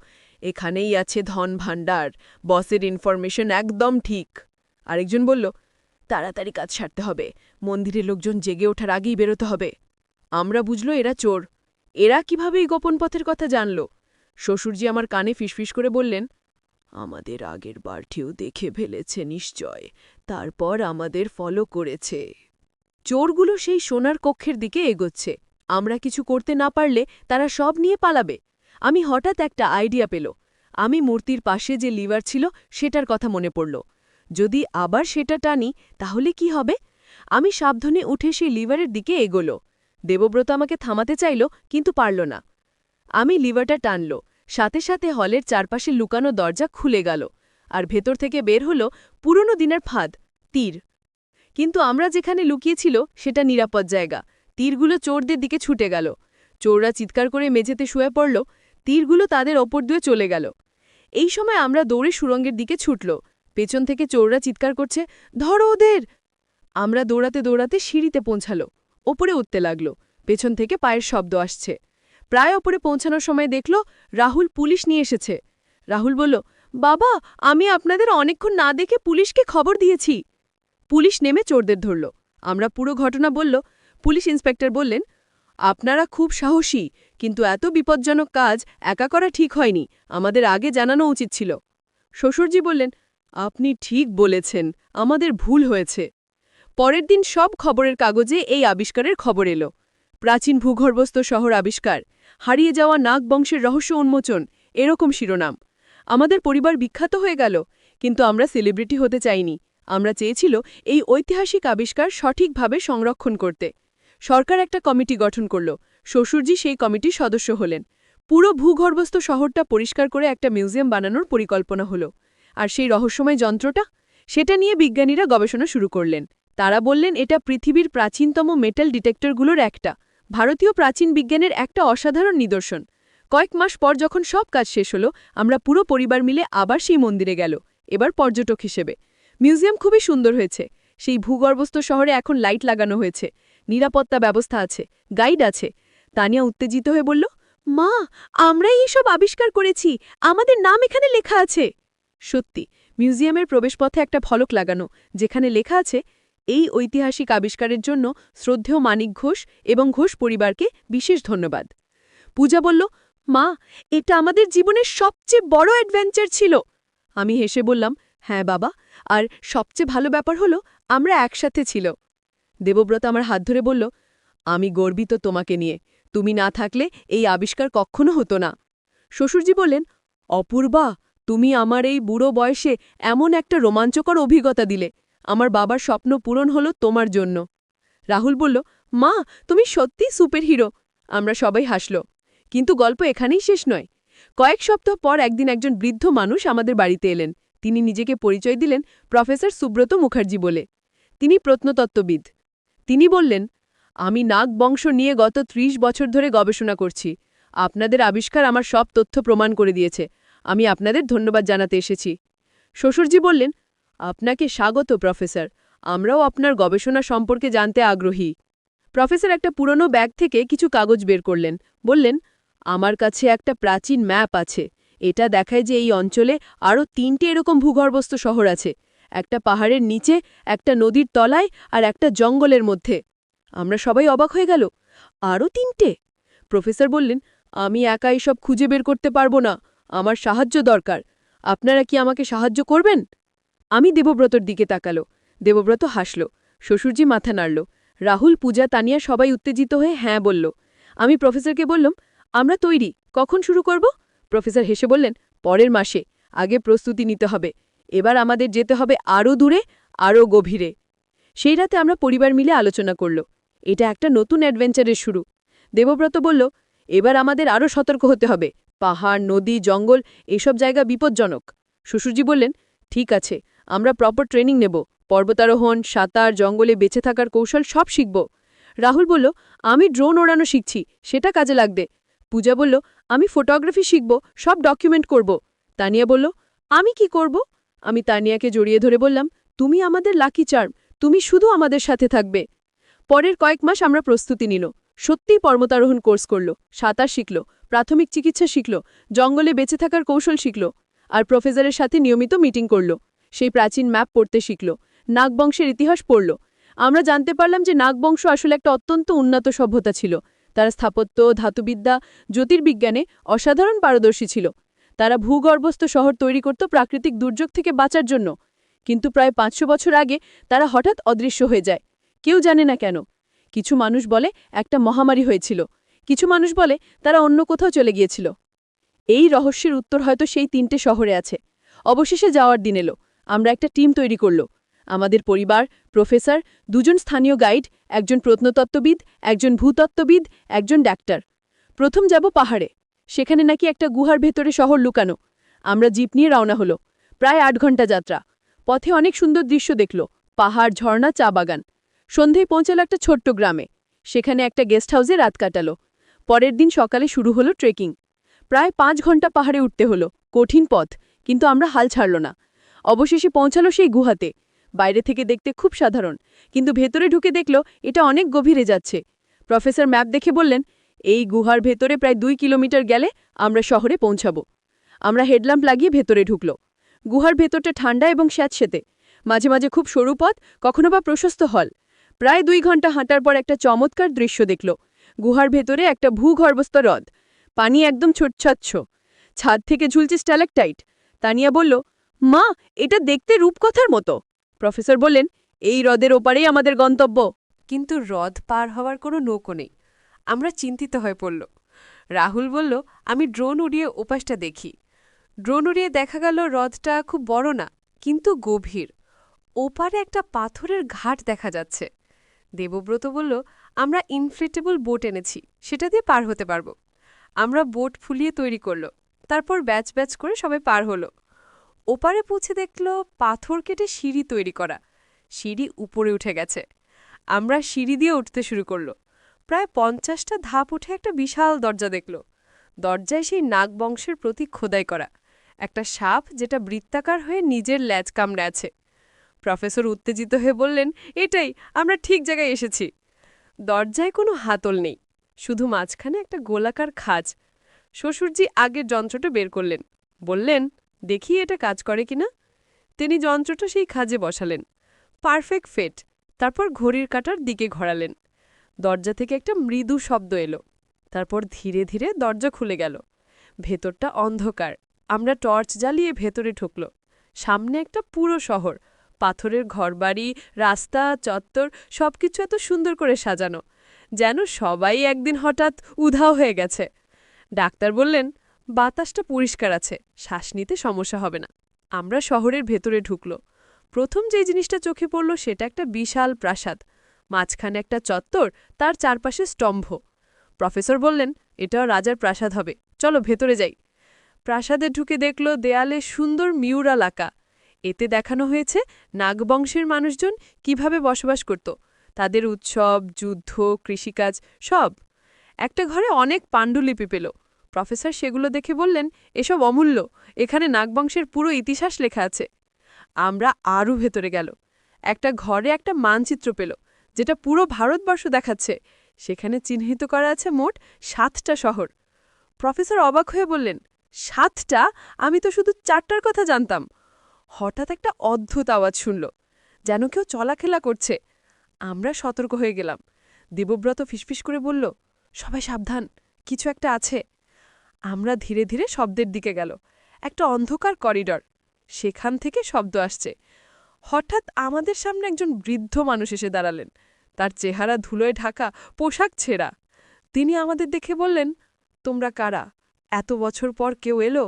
এখানেই আছে ধন ভাণ্ডার, বসের ইনফরমেশন একদম ঠিক। আরেকজন বলল, তাড়াতাড়ি কাজ সারতে হবে, মন্দিরের লোকজন জেগে ওঠার আগেই বেরোতে হবে। আমরা বুঝল এরা চোর। এরা কিভাবে এই গোপন পথের কথা জানল? শ্বশুরজি আমার কানে ফিসফিস করে বললেন, আমাদের আগের বারটিও দেখে ফেলেছে নিশ্চয়, তারপর আমাদের ফলো করেছে। চোরগুলো সেই সোনার কক্ষের দিকে এগোচ্ছে। আমরা কিছু করতে না পারলে তারা সব নিয়ে পালাবে। আমি হঠাৎ একটা আইডিয়া পেল। আমি মূর্তির পাশে যে লিভার ছিল সেটার কথা মনে পড়ল। যদি আবার সেটা টানি তাহলে কি হবে? আমি সাবধানে উঠে সেই লিভারের দিকে এগোল। দেবব্রত আমাকে থামাতে চাইল, কিন্তু পারল না। আমি লিভারটা টানল, সাথে সাথে হলের চারপাশে লুকানো দরজা খুলে গেল, আর ভেতর থেকে বের হল পুরনো দিনের ফাঁদ, তীর। কিন্তু আমরা যেখানে লুকিয়েছিল সেটা নিরাপদ জায়গা। তীরগুলো চোরদের দিকে ছুটে গেল। চোররা চিৎকার করে মেঝেতে শুয়ে পড়ল। তীরগুলো তাদের ওপর দিয়ে চলে গেল। এই সময় আমরা দৌড়ে সুড়ঙ্গের দিকে ছুটল। পেছন থেকে চোররা চিৎকার করছে, ধরো ওদের! আমরা দৌড়াতে দৌড়াতে সিঁড়িতে পৌঁছালো। ওপরে উঠতে লাগলো। পেছন থেকে পায়ের শব্দ আসছে। প্রায় ওপরে পৌঁছানোর সময় দেখল রাহুল পুলিশ নিয়ে এসেছে। রাহুল বলল, বাবা, আমি আপনাদের অনেকক্ষণ না দেখে পুলিশকে খবর দিয়েছি। পুলিশ নেমে চোরদের ধরল। আমরা পুরো ঘটনা বলল। পুলিশ ইন্সপেক্টর বললেন, আপনারা খুব সাহসী, কিন্তু এত বিপজ্জনক কাজ একা করা ঠিক হয়নি, আমাদের আগে জানানো উচিত ছিল। শ্বশুরজি বললেন, আপনি ঠিক বলেছেন, আমাদের ভুল হয়েছে। পরের দিন সব খবরের কাগজে এই আবিষ্কারের খবর এলো। প্রাচীন ভূগর্ভস্থ শহর আবিষ্কার, হারিয়ে যাওয়া নাগ বংশের রহস্য উন্মোচন, এরকম শিরোনাম। আমাদের পরিবার বিখ্যাত হয়ে গেল, কিন্তু আমরা সেলিব্রিটি হতে চাইনি। আমরা চেয়েছিল এই ঐতিহাসিক আবিষ্কার সঠিকভাবে সংরক্ষণ করতে। সরকার একটা কমিটি গঠন করল। শ্বশুরজি সেই কমিটির সদস্য হলেন। পুরো ভূগর্ভস্থ শহরটা পরিষ্কার করে একটা মিউজিয়াম বানানোর পরিকল্পনা হলো। আর সেই রহস্যময় যন্ত্রটা, সেটা নিয়ে বিজ্ঞানীরা গবেষণা শুরু করলেন। তারা বললেন এটা পৃথিবীর প্রাচীনতম মেটাল ডিটেক্টরগুলোর একটা, ভারতীয় প্রাচীন বিজ্ঞানের একটা অসাধারণ নিদর্শন। কয়েক মাস পর যখন সব কাজ শেষ হলো, আমরা পুরো পরিবার মিলে আবার সেই মন্দিরে গেল, এবার পর্যটক হিসেবে। মিউজিয়াম খুবই সুন্দর হয়েছে। সেই ভূগর্ভস্থ শহরে এখন লাইট লাগানো হয়েছে, নিরাপত্তা ব্যবস্থা আছে, গাইড আছে। তানিয়া উত্তেজিত হয়ে বলল, মা, আমরাই এইসব আবিষ্কার করেছি, আমাদের নাম এখানে লেখা আছে। সত্যি, মিউজিয়ামের প্রবেশপথে একটা ফলক লাগানো, যেখানে লেখা আছে, এই ঐতিহাসিক আবিষ্কারের জন্য শ্রদ্ধেয় মানিক ঘোষ এবং ঘোষ পরিবারকে বিশেষ ধন্যবাদ। পূজা বলল, মা, এটা আমাদের জীবনের সবচেয়ে বড় অ্যাডভেঞ্চার ছিল। আমি হেসে বললাম, হ্যাঁ বাবা, আর সবচেয়ে ভালো ব্যাপার হলো আমরা একসাথে ছিল। দেবব্রত আমার হাত ধরে বলল, আমি গর্বিত তোমাকে নিয়ে, তুমি না থাকলে এই আবিষ্কার কখনো হতো না। শ্বশুরজি বললেন, অপূর্বা, তুমি আমার এই বুড়ো বয়সে এমন একটা রোমাঞ্চকর অভিজ্ঞতা দিলে। আমার বাবার স্বপ্ন পূরণ হলো তোমার জন্য। রাহুল বলল, মা, তুমি সত্যি সুপার হিরো। আমরা সবাই হাসল। কিন্তু গল্প এখানেই শেষ নয়। কয়েক সপ্তাহ পর একদিন একজন বৃদ্ধ মানুষ আমাদের বাড়িতে এলেন। তিনি নিজেকে পরিচয় দিলেন প্রফেসর সুব্রত মুখার্জি বলে। তিনি প্রত্নতত্ত্ববিদ। তিনি বললেন, আমি নাগ বংশ নিয়ে গত ৩০ বছর ধরে গবেষণা করছি। আপনাদের আবিষ্কার আমার সব তথ্য প্রমাণ করে দিয়েছে। আমি আপনাদের ধন্যবাদ জানাতে এসেছি। শ্বশুরজি বললেন, আপনাকে স্বাগত প্রফেসর, আমরাও আপনার গবেষণা সম্পর্কে জানতে আগ্রহী। প্রফেসর একটা পুরনো ব্যাগ থেকে কিছু কাগজ বের করলেন। বললেন, আমার কাছে একটা প্রাচীন ম্যাপ আছে। এটা দেখায় যে এই অঞ্চলে আরও ৩টে এরকম ভূগর্ভস্থ শহর আছে, একটা পাহাড়ের নিচে, একটা নদীর তলায়, আর একটা জঙ্গলের মধ্যে। আমরা সবাই অবাক হয়ে গেল। আরও ৩টে? প্রফেসর বললেন, আমি একা এসব খুঁজে বের করতে পারবো না, আমার সাহায্য দরকার। আপনারা কি আমাকে সাহায্য করবেন? আমি দেবব্রতর দিকে তাকালো। দেবব্রত হাসল। শ্বশুরজি মাথা নাড়ল। রাহুল, পূজা, তানিয়া সবাই উত্তেজিত হয়ে হ্যাঁ বলল। আমি প্রফেসরকে বললাম, আমরা তৈরি, কখন শুরু করব? প্রফেসর হেসে বললেন, পরের মাসে, আগে প্রস্তুতি নিতে হবে। এবার আমাদের যেতে হবে আরও দূরে, আরও গভীরে। সেই রাতে আমরা পরিবার মিলে আলোচনা করল। এটা একটা নতুন অ্যাডভেঞ্চারের শুরু। দেবব্রত বলল, এবার আমাদের আরও সতর্ক হতে হবে। পাহাড়, নদী, জঙ্গল, এসব জায়গা বিপজ্জনক। শ্বশুরজি বললেন, ঠিক আছে, আমরা প্রপার ট্রেনিং নেব, পর্বতারোহণ, সাঁতার, জঙ্গলে বেঁচে থাকার কৌশল সব শিখব। রাহুল বলল, আমি ড্রোন ওড়ানো শিখছি, সেটা কাজে লাগবে। পূজা বলল, আমি ফটোগ্রাফি শিখব, সব ডকুমেন্ট করব। তানিয়া বলল, আমি কি করব? আমি তানিয়াকে জড়িয়ে ধরে বললাম, তুমি আমাদের লাকি চার্ম, তুমি শুধু আমাদের সাথে থাকবে। পরের কয়েক মাস আমরা প্রস্তুতি নিল। সত্যিই পর্বতারোহণ কোর্স করল, সাঁতার শিখল, প্রাথমিক চিকিৎসা শিখল, জঙ্গলে বেঁচে থাকার কৌশল শিখল, আর প্রফেসরের সাথে নিয়মিত মিটিং করল। সেই প্রাচীন ম্যাপ পড়তে শিখল, নাগবংশের ইতিহাস পড়ল। আমরা জানতে পারলাম যে নাগবংশ আসলে একটা অত্যন্ত উন্নত সভ্যতা ছিল। তারা স্থাপত্য, ধাতুবিদ্যা, জ্যোতির্বিজ্ঞানে অসাধারণ পারদর্শী ছিল। তারা ভূগর্ভস্থ শহর তৈরি করত প্রাকৃতিক দুর্যোগ থেকে বাঁচার জন্য। কিন্তু প্রায় ৫০০ বছর আগে তারা হঠাৎ অদৃশ্য হয়ে যায়। কেউ জানে না কেন। কিছু মানুষ বলে একটা মহামারী হয়েছিল, কিছু মানুষ বলে তারা অন্য কোথাও চলে গিয়েছিল। এই রহস্যের উত্তর হয়তো সেই ৩টে শহরে আছে। অবশেষে যাওয়ার দিন এলো। আমরা একটা টিম তৈরি করল। আমাদের পরিবার, প্রফেসর, ২জন স্থানীয় গাইড, একজন প্রত্নতত্ত্ববিদ, একজন ভূতত্ত্ববিদ, একজন ডাক্তার। প্রথম যাব পাহাড়ে। সেখানে নাকি একটা গুহার ভেতরে শহর লুকানো। আমরা জিপ নিয়ে রওনা হলো। প্রায় ৮ ঘন্টা যাত্রা। পথে অনেক সুন্দর দৃশ্য দেখল, পাহাড়, ঝর্ণা, চা বাগান। সন্ধেয় পৌঁছাল একটা ছোট্ট গ্রামে। সেখানে একটা গেস্ট হাউসে রাত কাটালো। পরের দিন সকালে শুরু হলো ট্রেকিং। প্রায় 5 ঘন্টা পাহাড়ে উঠতে হলো, কঠিন পথ, কিন্তু আমরা হাল ছাড়ল না। অবশেষে পৌঁছালো সেই গুহাতে। বাইরে থেকে দেখতে খুব সাধারণ, কিন্তু ভেতরে ঢুকে দেখল এটা অনেক গভীরে যাচ্ছে। প্রফেসর ম্যাপ দেখে বললেন, এই গুহার ভেতরে প্রায় 2 কিলোমিটার গেলে আমরা শহরে পৌঁছাবো। আমরা হেডল্যাম্প লাগিয়ে ভেতরে ঢুকল। গুহার ভেতরটা ঠান্ডা এবং স্যাঁতসেঁতে, মাঝে মাঝে খুব সরু পথ, কখনো বা প্রশস্ত হল। প্রায় 2 ঘন্টা হাঁটার পর একটা চমৎকার দৃশ্য দেখল। গুহার ভেতরে একটা ভূগর্ভস্থ হ্রদ, পানি একদম ছোটছাচ্ছ, ছাদ থেকে ঝুলছে স্ট্যালাকটাইট। তানিয়া বলল, মা, এটা দেখতে রূপকথার মতো। প্রফেসর বললেন, এই হ্রদের ওপারেই আমাদের গন্তব্য। কিন্তু হ্রদ পার হওয়ার কোনো নৌকো নেই। আমরা চিন্তিত হয়ে পড়ল। রাহুল বলল, আমি ড্রোন উড়িয়ে ওপাশটা দেখি। ড্রোন উড়িয়ে দেখা গেল হ্রদটা খুব বড় না, কিন্তু গভীর। ওপারে একটা পাথরের ঘাট দেখা যাচ্ছে। দেবব্রত বলল, আমরা ইনফ্লেটেবল বোট এনেছি, সেটা দিয়ে পার হতে পারব। আমরা বোট ফুলিয়ে তৈরি করল, তারপর ব্যাচ ব্যাচ করে সবাই পার হলো। ওপারে পৌঁছে দেখল পাথর কেটে সিঁড়ি তৈরি করা। সিঁড়ি উপরে উঠে গেছে। আমরা সিঁড়ি দিয়ে উঠতে শুরু করল। প্রায় 50টা ধাপ উঠে একটা বিশাল দরজা দেখল। দরজায় সেই নাগবংশের প্রতীক খোদাই করা, একটা সাপ যেটা বৃত্তাকার হয়ে নিজের ল্যাজ কামড়ে আছে। প্রফেসর উত্তেজিত হয়ে বললেন, এটাই, আমরা ঠিক জায়গায় এসেছি। দরজায় কোনো হাতল নেই, শুধু মাঝখানে একটা গোলাকার খাঁজ। শ্বশুরজি আগের যন্ত্রটা বের করলেন, বললেন, দেখি এটা কাজ করে কিনা। তিনি যন্ত্রটা সেই খাঁজে বসালেন। Perfect fit. তারপর ঘড়ির কাঁটার দিকে ঘোরালেন। দরজা থেকে একটা মৃদু শব্দ এলো। তারপর ধীরে ধীরে দরজা খুলে গেল। ভেতরটা অন্ধকার। আমরা টর্চ জ্বালিয়ে ভেতরে ঢুকল। সামনে একটা পুরো শহর, পাথরের ঘরবাড়ি, রাস্তা, চত্বর, সবকিছু এত সুন্দর করে সাজানো, যেন সবাই একদিন হঠাৎ উধাও হয়ে গেছে। ডাক্তার বললেন, বাতাসটা পরিষ্কার আছে, শ্বাস নিতে সমস্যা হবে না। আমরা শহরের ভেতরে ঢুকল। প্রথম যে জিনিসটা চোখে পড়ল সেটা একটা বিশাল প্রাসাদ, মাঝখানে একটা চত্বর, তার চারপাশে স্তম্ভ। প্রফেসর বললেন, এটাও রাজার প্রাসাদ হবে, চলো ভেতরে যাই। প্রাসাদে ঢুকে দেখল দেয়ালে সুন্দর মিউরাল আঁকা। এতে দেখানো হয়েছে নাগবংশের মানুষজন কিভাবে বসবাস করত, তাদের উৎসব, যুদ্ধ, কৃষিকাজ, সব। একটা ঘরে অনেক পাণ্ডুলিপি পেল। প্রফেসর সেগুলো দেখে বললেন, এসব অমূল্য, এখানে নাগবংশের পুরো ইতিহাস লেখা আছে। আমরা আরও ভেতরে গেল। একটা ঘরে একটা মানচিত্র পেল, যেটা পুরো ভারতবর্ষ দেখাচ্ছে। সেখানে চিহ্নিত করা আছে মোট 7টা শহর। প্রফেসর অবাক হয়ে বললেন, 7টা? আমি তো শুধু 4টার কথা জানতাম। হঠাৎ একটা অদ্ভুত আওয়াজ শুনল, যেন কেউ চলাফেরা করছে। আমরা সতর্ক হয়ে গেলাম। দেবব্রত ফিসফিস করে বলল, সবাই সাবধান, কিছু একটা আছে। আমরা ধীরে ধীরে শব্দের দিকে গেল। একটা অন্ধকার করিডর, সেখান থেকে শব্দ আসছে। হঠাৎ আমাদের সামনে একজন বৃদ্ধ মানুষ এসে দাঁড়ালেন। তার চেহারা ধুলোয় ঢাকা, পোশাক ছেঁড়া। তিনি আমাদের দেখে বললেন, তোমরা কারা? এত বছর পর কেউ এলো?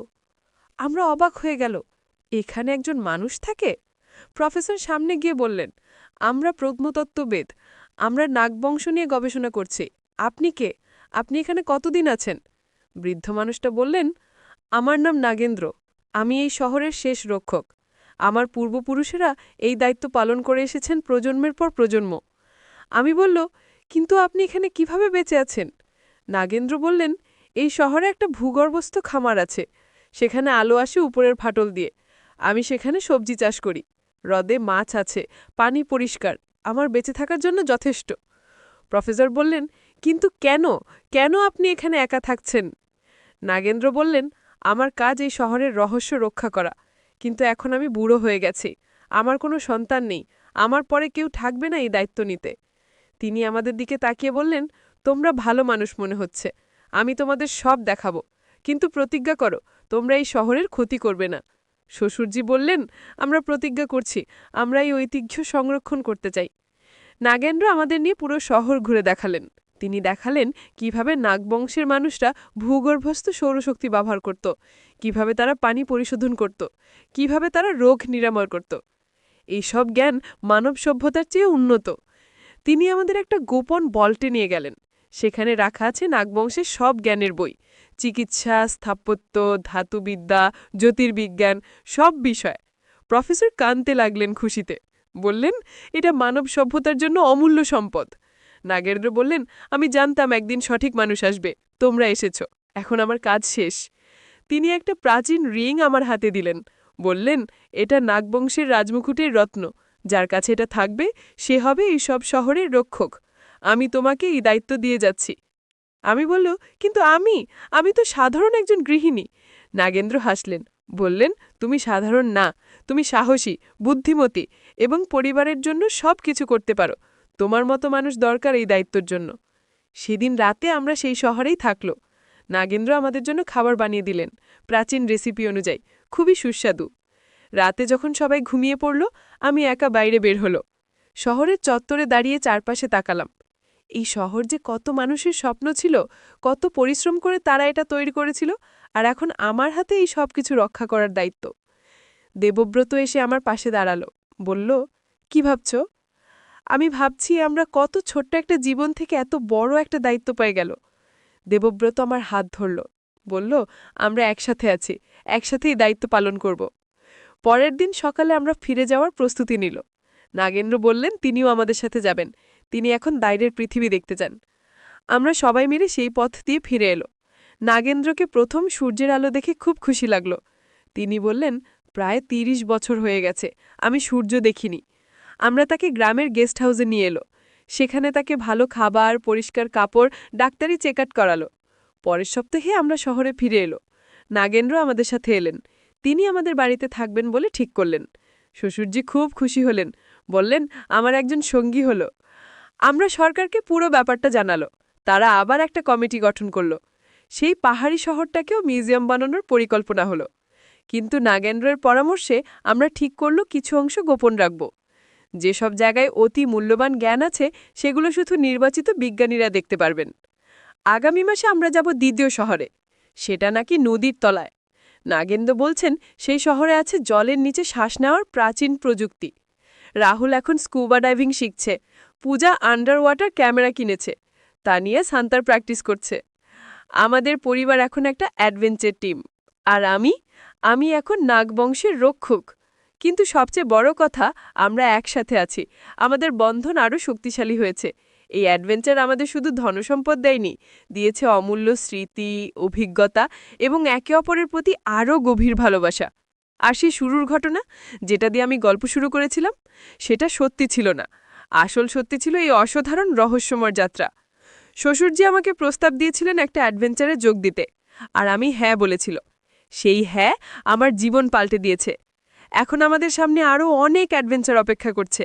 আমরা অবাক হয়ে গেল, এখানে একজন মানুষ থাকে? প্রফেসর সামনে গিয়ে বললেন, আমরা প্রত্নতত্ত্ববিদ, আমরা নাগবংশ নিয়ে গবেষণা করছি। আপনি কে? আপনি এখানে কতদিন আছেন? বৃদ্ধ মানুষটা বললেন, আমার নাম নাগেন্দ্র, আমি এই শহরের শেষ রক্ষক। আমার পূর্বপুরুষেরা এই দায়িত্ব পালন করে এসেছেন প্রজন্মের পর প্রজন্ম। আমি বলল, কিন্তু আপনি এখানে কিভাবে বেঁচে আছেন? নাগেন্দ্র বললেন, এই শহরে একটা ভূগর্ভস্থ খামার আছে, সেখানে আলো আসে উপরের ফাটল দিয়ে। আমি সেখানে সবজি চাষ করি। হ্রদে মাছ আছে, পানি পরিষ্কার, আমার বেঁচে থাকার জন্য যথেষ্ট। প্রফেসর বললেন, কিন্তু কেন কেন আপনি এখানে একা থাকছেন? নাগেন্দ্র বললেন, আমার কাজ এই শহরের রহস্য রক্ষা করা, কিন্তু এখন আমি বুড়ো হয়ে গেছি, আমার কোনো সন্তান নেই, আমার পরে কেউ থাকবে না এই দায়িত্ব নিতে। তিনি আমাদের দিকে তাকিয়ে বললেন, তোমরা ভালো মানুষ মনে হচ্ছে, আমি তোমাদের সব দেখাবো, কিন্তু প্রতিজ্ঞা করো তোমরা এই শহরের ক্ষতি করবে না। শ্বশুরজি বললেন, আমরা প্রতিজ্ঞা করছি, আমরা এই ঐতিহ্য সংরক্ষণ করতে চাই। নাগেন্দ্র আমাদের নিয়ে পুরো শহর ঘুরে দেখালেন। তিনি দেখালেন কিভাবে নাগবংশের মানুষরা ভূগর্ভস্থ সৌরশক্তি ব্যবহার করত, কিভাবে তারা পানি পরিশোধন করত, কিভাবে তারা রোগ নিরাময় করত। এই সব জ্ঞান মানব সভ্যতার চেয়ে উন্নত। তিনি আমাদের একটা গোপন বল্টে নিয়ে গেলেন। সেখানে রাখা আছে নাগবংশের সব জ্ঞানের বই, চিকিৎসা, স্থাপত্য, ধাতুবিদ্যা, জ্যোতির্বিজ্ঞান, সব বিষয়। প্রফেসর কাঁদতে লাগলেন খুশিতে, বললেন, এটা মানব সভ্যতার জন্য অমূল্য সম্পদ। নাগেন্দ্র বললেন, আমি জানতাম একদিন সঠিক মানুষ আসবে, তোমরা এসেছ, এখন আমার কাজ শেষ। তিনি একটা প্রাচীন রিং আমার হাতে দিলেন। বললেন, এটা নাগবংশের রাজমুকুটের রত্ন। যার কাছে এটা থাকবে সে হবে এই সব শহরের রক্ষক। আমি তোমাকে এই দায়িত্ব দিয়ে যাচ্ছি। আমি বলল, কিন্তু আমি তো সাধারণ একজন গৃহিণী। নাগেন্দ্র হাসলেন, বললেন, তুমি সাধারণ না, তুমি সাহসী, বুদ্ধিমতী এবং পরিবারের জন্য সব কিছু করতে পারো। তোমার মতো মানুষ দরকার এই দায়িত্বের জন্য। সেদিন রাতে আমরা সেই শহরেই থাকল। নাগেন্দ্র আমাদের জন্য খাবার বানিয়ে দিলেন, প্রাচীন রেসিপি অনুযায়ী, খুবই সুস্বাদু। রাতে যখন সবাই ঘুমিয়ে পড়ল, আমি একা বাইরে বের হলো। শহরের চত্বরে দাঁড়িয়ে চারপাশে তাকালাম। এই শহর যে কত মানুষের স্বপ্ন ছিল, কত পরিশ্রম করে তারা এটা তৈরি করেছিল, আর এখন আমার হাতে এই সব কিছু রক্ষা করার দায়িত্ব। দেবব্রত এসে আমার পাশে দাঁড়ালো, বলল, কি ভাবছ? আমি ভাবছি আমরা কত ছোট্ট একটা জীবন থেকে এত বড় একটা দায়িত্ব পেয়ে গেল। দেবব্রত আমার হাত ধরল, বলল, আমরা একসাথে আছি, একসাথেই দায়িত্ব পালন করব। পরের দিন সকালে আমরা ফিরে যাওয়ার প্রস্তুতি নিল। নাগেন্দ্র বললেন তিনিও আমাদের সাথে যাবেন, তিনি এখন বাইরের পৃথিবী দেখতে চান। আমরা সবাই মিলে সেই পথ দিয়ে ফিরে এলো। নাগেন্দ্রকে প্রথম সূর্যের আলো দেখে খুব খুশি লাগল। তিনি বললেন, প্রায় ৩০ বছর হয়ে গেছে আমি সূর্য দেখিনি। আমরা তাকে গ্রামের গেস্ট হাউসে নিয়ে এলো। সেখানে তাকে ভালো খাবার, পরিষ্কার কাপড়, ডাক্তারি চেকআপ করালো। পরের সপ্তাহে আমরা শহরে ফিরে এলো। নাগেন্দ্র আমাদের সাথে এলেন। তিনি আমাদের বাড়িতে থাকবেন বলে ঠিক করলেন। শ্বশুরজি খুব খুশি হলেন, বললেন, আমার একজন সঙ্গী হলো। আমরা সরকারকে পুরো ব্যাপারটা জানালো। তারা আবার একটা কমিটি গঠন করল। সেই পাহাড়ি শহরটাকেও মিউজিয়াম বানানোর পরিকল্পনা হলো। কিন্তু নাগেন্দ্রের পরামর্শে আমরা ঠিক করল কিছু অংশ গোপন রাখব। যেসব জায়গায় অতি মূল্যবান জ্ঞান আছে সেগুলো শুধু নির্বাচিত বিজ্ঞানীরা দেখতে পারবেন। আগামী মাসে আমরা যাব দ্বিতীয় শহরে। সেটা নাকি নদীর তলায়। নাগেন্দ্র বলছেন সেই শহরে আছে জলের নিচে শ্বাস নেওয়ার প্রাচীন প্রযুক্তি। রাহুল এখন স্কুবা ডাইভিং শিখছে। পূজা আন্ডার ওয়াটার ক্যামেরা কিনেছে, তা নিয়ে সাঁতার প্র্যাকটিস করছে। আমাদের পরিবার এখন একটা অ্যাডভেঞ্চার টিম। আর আমি এখন নাগবংশের রক্ষক। কিন্তু সবচেয়ে বড় কথা, আমরা একসাথে আছি। আমাদের বন্ধন আরও শক্তিশালী হয়েছে। এই অ্যাডভেঞ্চার আমাদের শুধু ধনসম্পদ দেয়নি, দিয়েছে অমূল্য স্মৃতি, অভিজ্ঞতা এবং একে অপরের প্রতি আরও গভীর ভালোবাসা। আর সেই শুরুর ঘটনা, যেটা দিয়ে আমি গল্প শুরু করেছিলাম, সেটা সত্যি ছিল না। আসল সত্যি ছিল এই অসাধারণ রহস্যময় যাত্রা। শ্বশুরজি আমাকে প্রস্তাব দিয়েছিলেন একটা অ্যাডভেঞ্চারে যোগ দিতে, আর আমি হ্যাঁ বলেছিল। সেই হ্যাঁ আমার জীবন পাল্টে দিয়েছে। এখন আমাদের সামনে আরও অনেক অ্যাডভেঞ্চার অপেক্ষা করছে।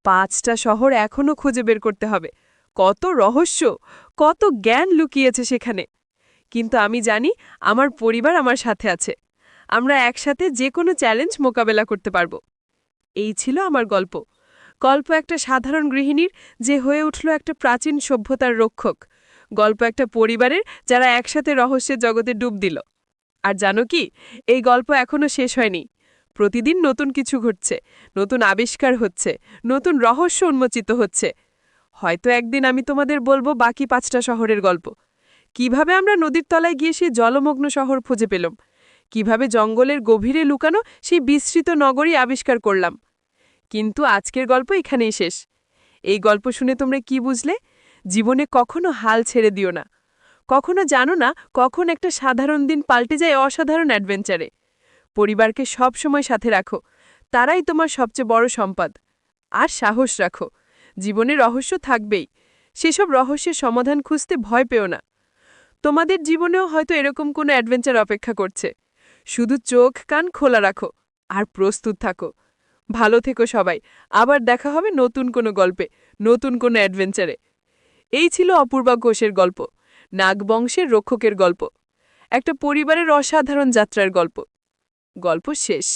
5টা শহর এখনও খুঁজে বের করতে হবে। কত রহস্য, কত জ্ঞান লুকিয়েছে সেখানে। কিন্তু আমি জানি আমার পরিবার আমার সাথে আছে। আমরা একসাথে যে কোনো চ্যালেঞ্জ মোকাবেলা করতে পারব। এই ছিল আমার গল্প। গল্প একটা সাধারণ গৃহিণীর যে হয়ে উঠল একটা প্রাচীন সভ্যতার রক্ষক। গল্প একটা পরিবারের যারা একসাথে রহস্যের জগতে ডুব দিল। আর জানো কি, এই গল্প এখনও শেষ হয়নি। প্রতিদিন নতুন কিছু ঘটছে, নতুন আবিষ্কার হচ্ছে, নতুন রহস্য উন্মোচিত হচ্ছে। হয়তো একদিন আমি তোমাদের বলবো বাকি 5টা শহরের গল্প। কিভাবে আমরা নদীর তলায় গিয়ে সেই জলমগ্ন শহর খুঁজে পেলাম, কিভাবে জঙ্গলের গভীরে লুকানো সেই বিস্তৃত নগরী আবিষ্কার করলাম। কিন্তু আজকের গল্প এখানেই শেষ। এই গল্প শুনে তোমরা কি বুঝলে? জীবনে কখনো হাল ছেড়ে দিও না। কখনো জানো না কখন একটা সাধারণ দিন পাল্টে যায় অসাধারণ অ্যাডভেঞ্চারে। পরিবারকে সব সময় সাথে রাখো, তারাই তোমার সবচেয়ে বড় সম্পদ। আর সাহস রাখো, জীবনে রহস্য থাকবেই। সেসব রহস্যের সমাধান খুঁজতে ভয় পেও না। তোমাদের জীবনেও হয়তো এরকম কোনো অ্যাডভেঞ্চার অপেক্ষা করছে। শুধু চোখ কান খোলা রাখো আর প্রস্তুত থাকো। ভালো থেকো সবাই। আবার দেখা হবে নতুন কোনো গল্পে, নতুন কোনো অ্যাডভেঞ্চারে। এই ছিল অপূর্বা ঘোষের গল্প, নাগবংশের রক্ষকের গল্প। একটা পরিবারের অসাধারণ যাত্রার গল্প। গল্প শেষ।